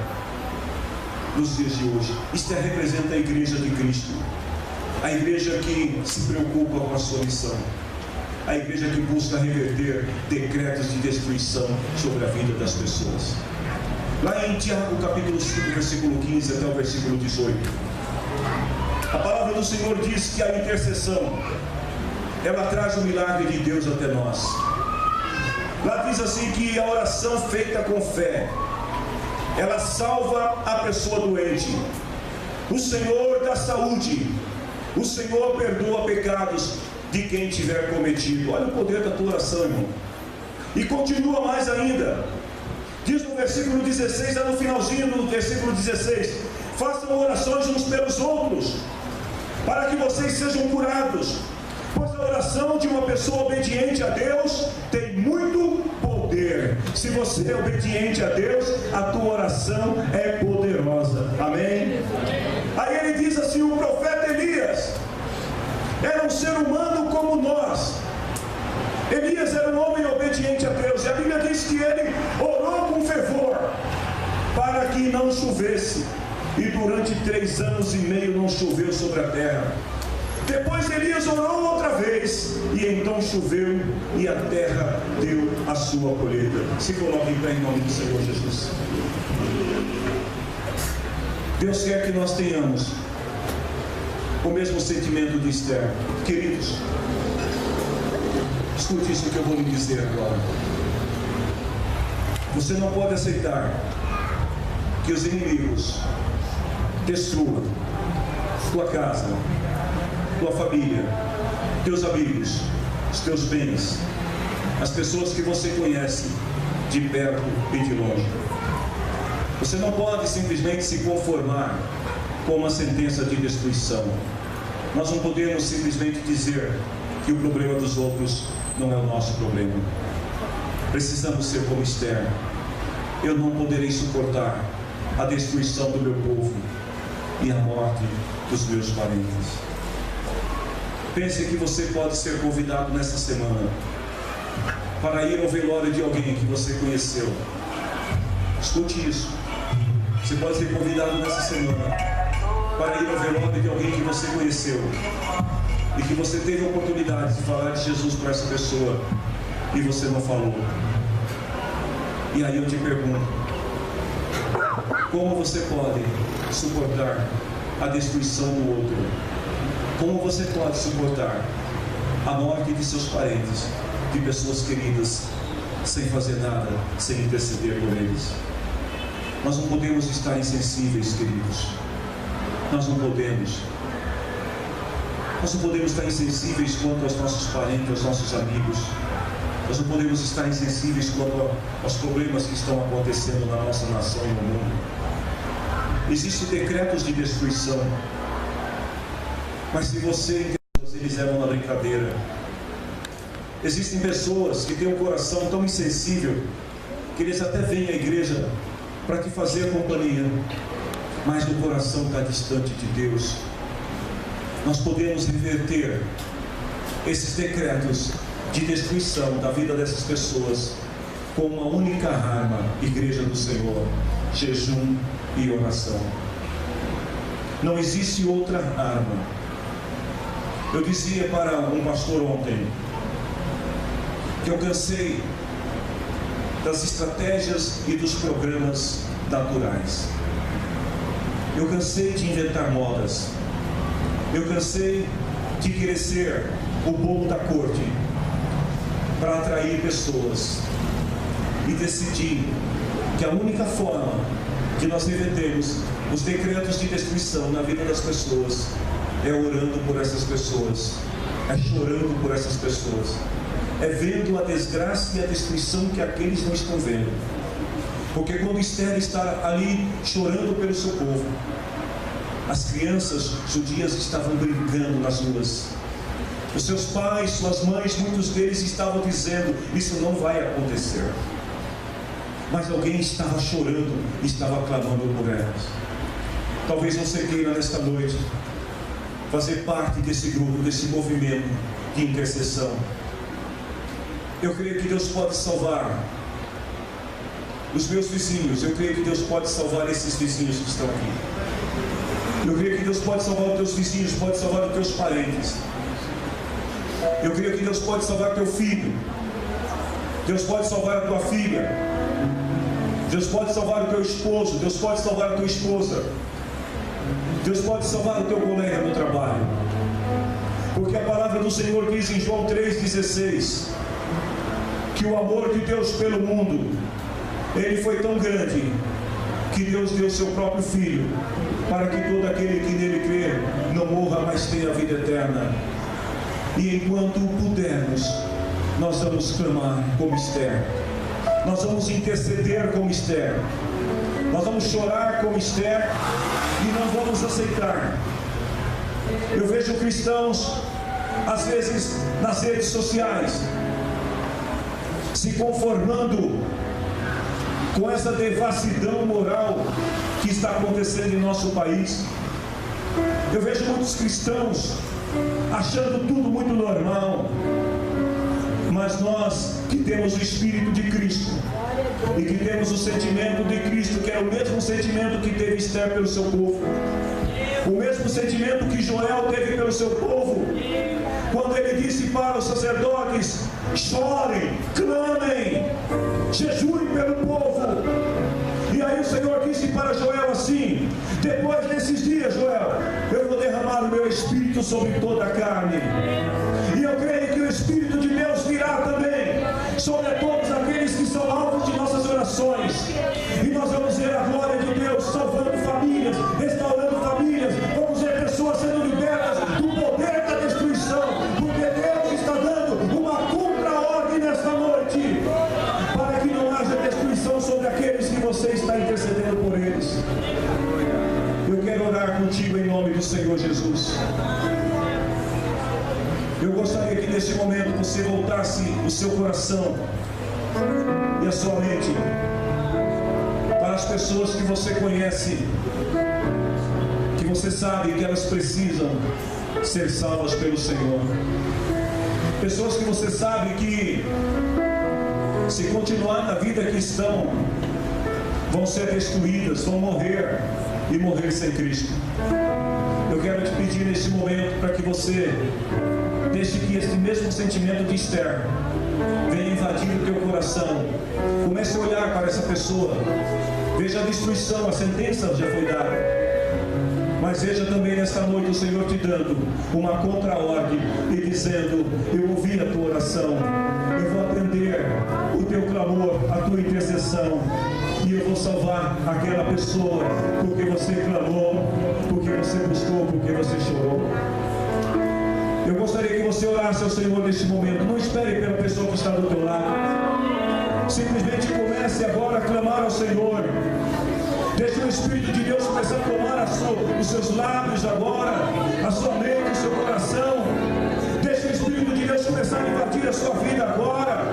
nos dias de hoje. Esther representa a igreja de Cristo, a igreja que se preocupa com a sua missão, a igreja que busca reverter decretos de destruição sobre a vida das pessoas. Lá em Tiago capítulo 5, versículo 15 até o versículo 18, a palavra do Senhor diz que a intercessão, ela traz o milagre de Deus até nós. Lá diz assim que a oração feita com fé, ela salva a pessoa doente. O Senhor dá saúde, o Senhor perdoa pecados de quem tiver cometido. Olha o poder da tua oração, irmão. E continua mais ainda, diz no versículo 16, lá no finalzinho do versículo 16: façam orações uns pelos outros, para que vocês sejam curados, pois a oração de uma pessoa obediente a Deus tem muito poder. Se você é obediente a Deus, a tua oração é poderosa. Amém? Aí ele diz assim: o profeta Elias era um ser humano como nós. Elias era um homem obediente a Deus, e a Bíblia diz que ele orou com fervor para que não chovesse, e durante 3 anos e meio não choveu sobre a terra. Depois Elias orou outra vez, e então choveu, e a terra deu a sua colheita. Se coloque em pé em nome do Senhor Jesus. Deus quer que nós tenhamos o mesmo sentimento de Esther. Queridos, escute isso que eu vou lhe dizer agora. Você não pode aceitar que os inimigos destruam tua casa, tua família, teus amigos, os teus bens, as pessoas que você conhece de perto e de longe. Você não pode simplesmente se conformar com uma sentença de destruição. Nós não podemos simplesmente dizer que o problema dos outros não é o nosso problema. Precisamos ser como Esther. Eu não poderei suportar a destruição do meu povo e a morte dos meus parentes. Pense que você pode ser convidado nessa semana para ir ao velório de alguém que você conheceu. Escute isso. Você pode ser convidado nessa semana para ir ao velório de alguém que você conheceu e que você teve a oportunidade de falar de Jesus para essa pessoa e você não falou. E aí eu te pergunto, como você pode suportar a destruição do outro? Como você pode suportar a morte de seus parentes, de pessoas queridas, sem fazer nada, sem interceder por eles? Nós não podemos estar insensíveis, queridos. Nós não podemos. Nós não podemos estar insensíveis quanto aos nossos parentes, aos nossos amigos. Nós não podemos estar insensíveis quanto aos problemas que estão acontecendo na nossa nação e no mundo. Existem decretos de destruição, mas se você entende, eles levam na brincadeira. Existem pessoas que têm um coração tão insensível que eles até vêm à igreja para te fazer companhia, mas o coração está distante de Deus. Nós podemos reverter esses decretos de destruição da vida dessas pessoas com uma única arma: igreja do Senhor, jejum e oração. Não existe outra arma. Eu dizia para um pastor ontem que eu cansei das estratégias e dos programas naturais. Eu cansei de inventar modas. Eu cansei de querer ser o bobo da corte para atrair pessoas. E decidi que a única forma de nós revertermos os decretos de destruição na vida das pessoas é orando por essas pessoas, é chorando por essas pessoas, é vendo a desgraça e a destruição que aqueles não estão vendo. Porque quando Esther está ali chorando pelo seu povo, as crianças judias estavam brincando nas ruas. Os seus pais, suas mães, muitos deles estavam dizendo: isso não vai acontecer. Mas alguém estava chorando e estava clamando por elas. Talvez você queira nesta noite fazer parte desse grupo, desse movimento de intercessão. Eu creio que Deus pode salvar os meus vizinhos. Eu creio que Deus pode salvar esses vizinhos que estão aqui. Eu creio que Deus pode salvar os teus vizinhos, pode salvar os teus parentes. Eu creio que Deus pode salvar teu filho. Deus pode salvar a tua filha. Deus pode salvar o teu esposo. Deus pode salvar a tua esposa. Deus pode salvar o teu colega no trabalho. Porque a palavra do Senhor diz em João 3,16 que o amor de Deus pelo mundo, ele foi tão grande que Deus deu seu próprio Filho, para que todo aquele que nele crê não morra, mas tenha a vida eterna. E enquanto pudermos, nós vamos clamar como Esther, nós vamos interceder como Esther, nós vamos chorar como Esther e não vamos aceitar. Eu vejo cristãos, às vezes, nas redes sociais, se conformando com essa devassidão moral que está acontecendo em nosso país. Eu vejo muitos cristãos achando tudo muito normal, mas nós que temos o Espírito de Cristo e que temos o sentimento de Cristo, que é o mesmo sentimento que teve Esther pelo seu povo, o mesmo sentimento que Joel teve pelo seu povo, quando ele disse para os sacerdotes: chorem, clamem, jejuem pelo povo. E aí o Senhor disse para Joel assim: depois desses dias, Joel, eu vou derramar o meu Espírito sobre toda a carne. E eu creio que o Espírito de Deus virá também sobre todos aqueles que são alvos de nossas orações. E nós vamos ver a glória de Deus salvando famílias, restaurando famílias. Vamos ver pessoas sendo libertas do poder da destruição, porque Deus está dando uma contra-ordem nesta noite, para que não haja destruição sobre aqueles que você está intercedendo por eles. Eu quero orar contigo em nome do Senhor Jesus. Eu gostaria que neste momento você voltasse o seu coração e a sua mente para as pessoas que você conhece, que você sabe que elas precisam ser salvas pelo Senhor. Pessoas que você sabe que, se continuar na vida que estão, vão ser destruídas, vão morrer e morrer sem Cristo. Eu quero te pedir neste momento para que você deixe que este mesmo sentimento de Esther venha invadir o teu coração. Comece a olhar para essa pessoa. Veja a destruição, a sentença já foi dada. Mas veja também nesta noite o Senhor te dando uma contra-ordem e dizendo: eu ouvi a tua oração, eu vou atender o teu clamor, a tua intercessão, e eu vou salvar aquela pessoa, porque você clamou, porque você buscou, porque você chorou. Eu gostaria que você orasse ao Senhor neste momento. Não espere pela pessoa que está do teu lado. Simplesmente comece agora a clamar ao Senhor. Deixe o Espírito de Deus começar a tomar os seus lábios agora, a sua mente, o seu coração. Deixe o Espírito de Deus começar a invadir a sua vida agora.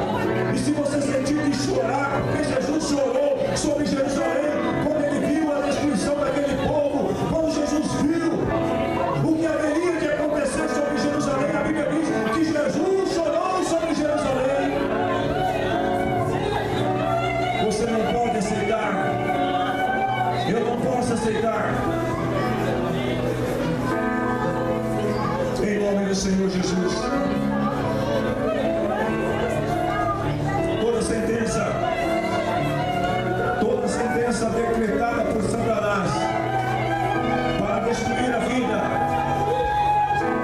E se você sentir de chorar, porque Jesus chorou sobre Jerusalém, quando ele viu a destruição daquele povo, quando Jesus viu o que haveria de acontecer sobre Jerusalém, a Bíblia diz que Jesus chorou sobre Jerusalém. Você não pode aceitar. Eu não posso aceitar. Em nome do Senhor Jesus. Toda sentença decretada por Satanás para destruir a vida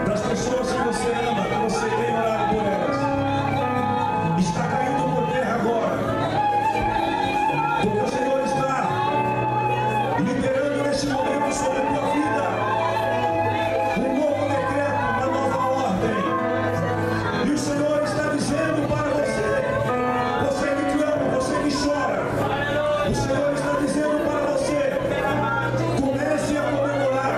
das pessoas que você ama, que você tem orado por elas, está caindo por terra agora. Porque o Senhor está liberando neste momento sobre a tua vida um novo decreto, uma nova ordem. E o Senhor está dizendo para você que clama, você que chora, o Senhor está dizendo para você: comece a comemorar,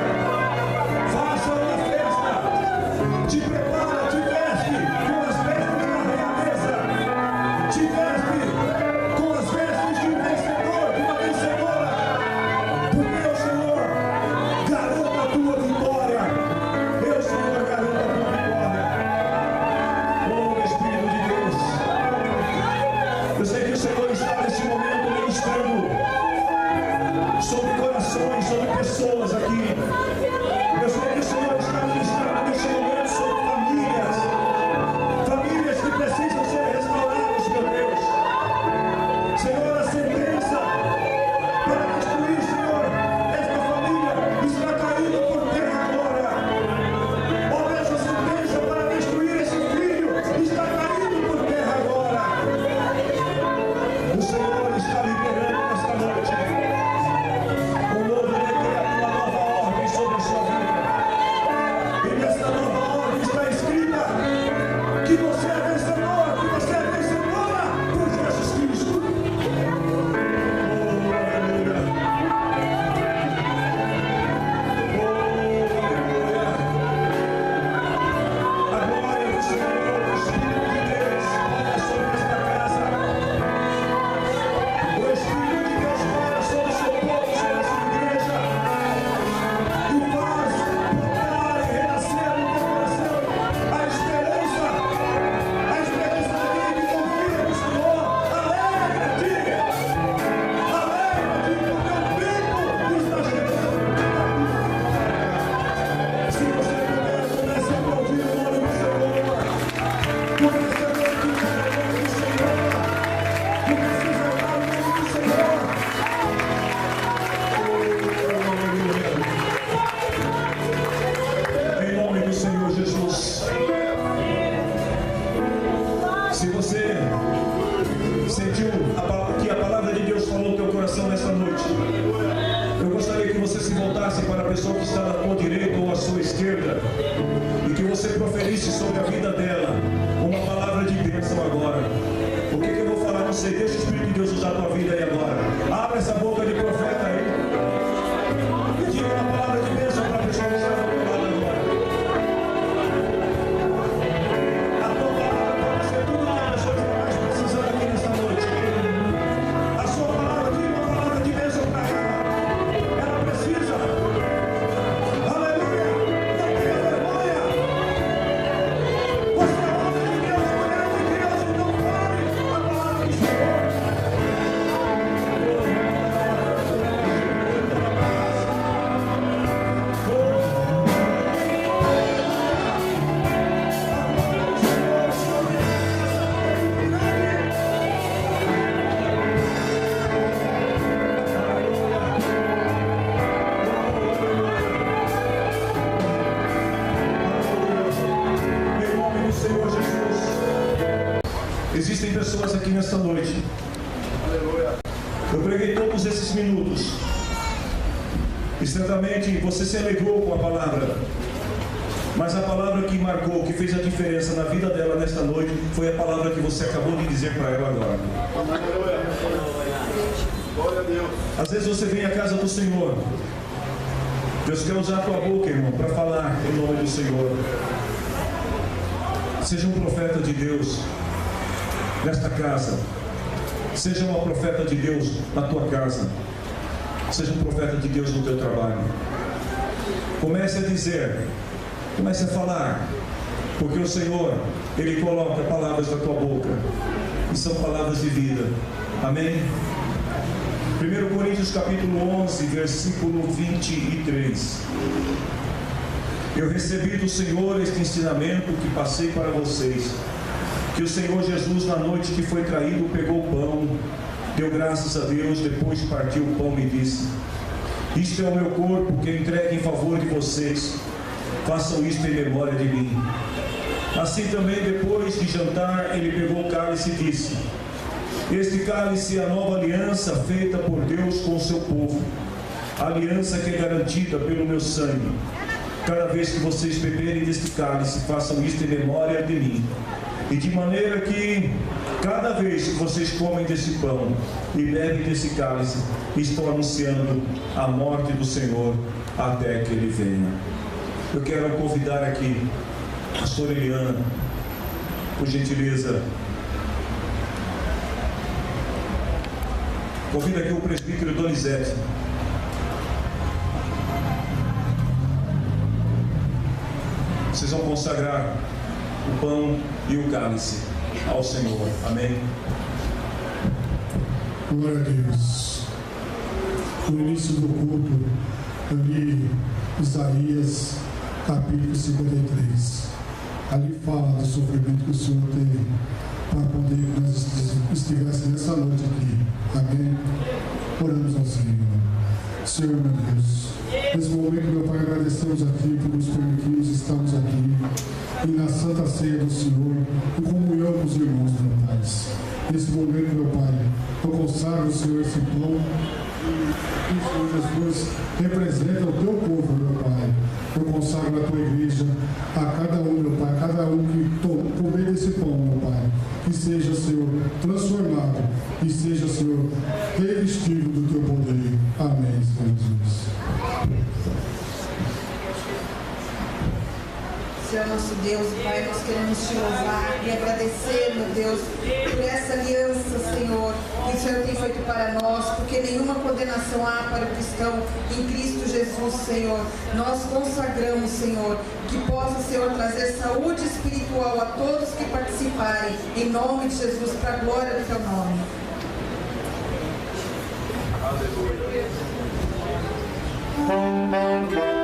aqui nesta noite. Eu preguei todos esses minutos e certamente você se alegrou com a palavra, mas a palavra que marcou, que fez a diferença na vida dela nesta noite, foi a palavra que você acabou de dizer para ela agora. Às vezes você vem à casa do Senhor, Deus quer usar a tua boca, irmão, para falar em nome do Senhor. Seja um profeta de Deus nesta casa. Seja uma profeta de Deus na tua casa. Seja um profeta de Deus no teu trabalho. Comece a dizer, comece a falar, porque o Senhor, Ele coloca palavras na tua boca, e são palavras de vida. Amém? 1 Coríntios capítulo 11, versículo 23. Eu recebi do Senhor este ensinamento que passei para vocês, que o Senhor Jesus, na noite que foi traído, pegou o pão, deu graças a Deus, depois partiu o pão e disse: isto é o meu corpo que eu entrego em favor de vocês, façam isto em memória de mim. Assim também, depois de jantar, ele pegou o cálice e disse: este cálice é a nova aliança feita por Deus com o seu povo, a aliança que é garantida pelo meu sangue. Cada vez que vocês beberem deste cálice, façam isto em memória de mim. E de maneira que, cada vez que vocês comem desse pão e bebem desse cálice, estão anunciando a morte do Senhor até que Ele venha. Eu quero convidar aqui a pastora Eliana, por gentileza. Convido aqui o presbítero Donizete. Vocês vão consagrar o pão e o cálice ao Senhor. Amém? Glória a Deus. No início do culto, eu li Isaías, capítulo 53. Ali fala do sofrimento que o Senhor teve para poder que nós estivéssemos nessa noite aqui. Amém? Oramos ao Senhor. Senhor, meu Deus, nesse momento, meu Pai, agradecemos a Ti por nos permitirmos estarmos aqui e na Santa Ceia do Senhor, em comunhão com os irmãos, meu Pai. Nesse momento, meu Pai, eu consagro, Senhor, esse pão e o Senhor Jesus representa o Teu povo, meu Pai. Eu consagro a Tua igreja, a cada um, meu Pai, a cada um que comer desse pão, meu Pai, que seja, Senhor, transformado e seja, Senhor, revestido do Teu poder. Amém, Senhor Jesus. Senhor nosso Deus, Pai, nós queremos Te louvar e agradecer, meu Deus, por essa aliança, Senhor, que o Senhor tem feito para nós, porque nenhuma condenação há para o cristão em Cristo Jesus, Senhor. Nós consagramos, Senhor, que possa, Senhor, trazer saúde espiritual a todos que participarem, em nome de Jesus, para a glória do Teu nome. Aleluia. Agora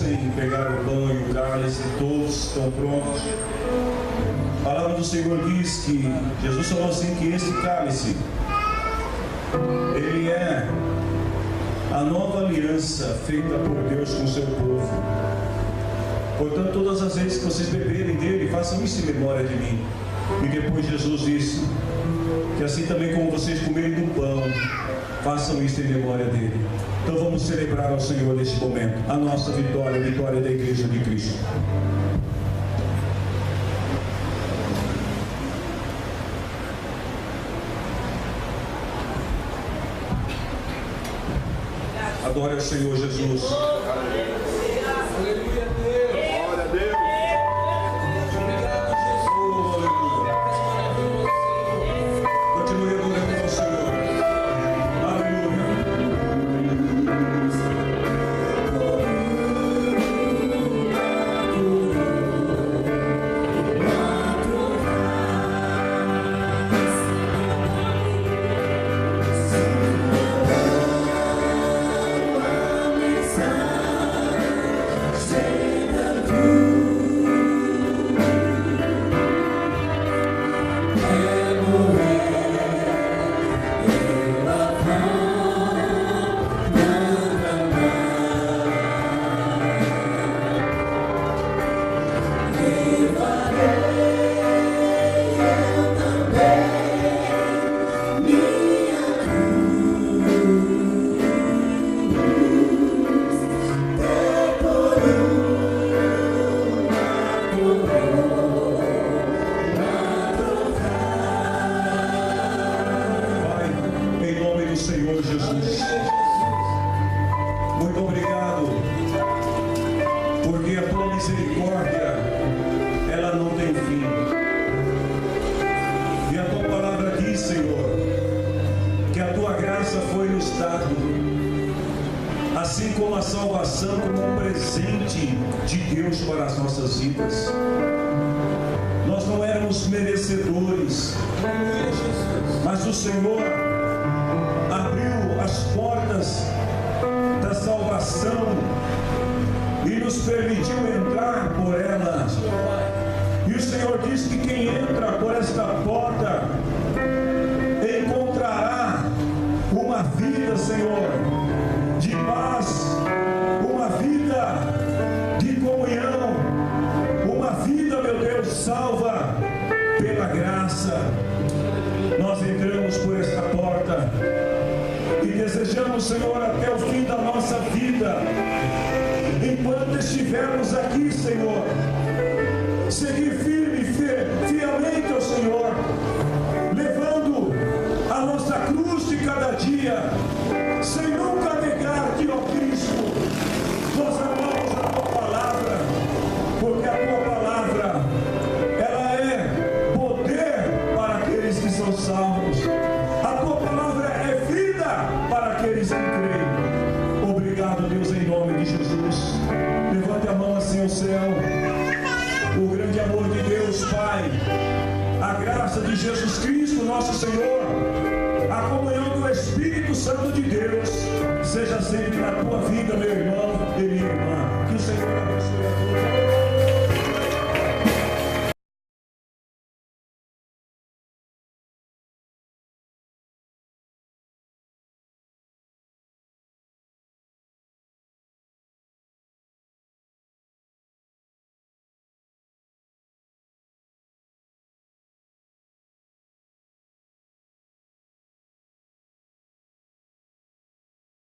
fossem pegar o pão e o cálice, todos estão prontos. A palavra do Senhor diz que Jesus falou assim, que esse cálice, ele é a nova aliança feita por Deus com o seu povo. Portanto, todas as vezes que vocês beberem dele, façam isso em memória de mim. E depois Jesus disse que assim também como vocês comerem do pão, façam isso em memória dele. Então vamos celebrar ao Senhor neste momento a nossa vitória, a vitória da Igreja de Cristo. Adore ao Senhor Jesus. Aleluia a Deus. Glória a Deus. Obrigado, Jesus. Continue adorando ao Senhor. Senhor Jesus, muito obrigado, porque a tua misericórdia, ela não tem fim. E a tua palavra diz, Senhor, que a tua graça foi nos dado, assim como a salvação, como um presente de Deus para as nossas vidas. Nós não éramos merecedores, mas o Senhor abriu as portas da salvação e nos permitiu entrar por ela. E o Senhor diz que quem entra por esta porta encontrará uma vida, Senhor, de paz, uma vida de comunhão, uma vida, meu Deus, salva pela graça. Nós entramos por esta porta e desejamos, Senhor, até o fim da nossa vida, enquanto estivermos aqui, Senhor, seguir firme e fielmente ao Senhor, levando a nossa cruz de cada dia, sem nunca negar que, ó Cristo, nós amamos a tua palavra, porque a tua palavra, ela é poder para aqueles que são salvos. A tua palavra é vida para aqueles que creem. Obrigado, Deus, em nome de Jesus. Levante a mão assim ao céu. O grande amor de Deus, Pai, a graça de Jesus Cristo, nosso Senhor, a comunhão do Espírito Santo de Deus, seja sempre na tua vida, meu irmão e minha irmã. Que o Senhor abençoe.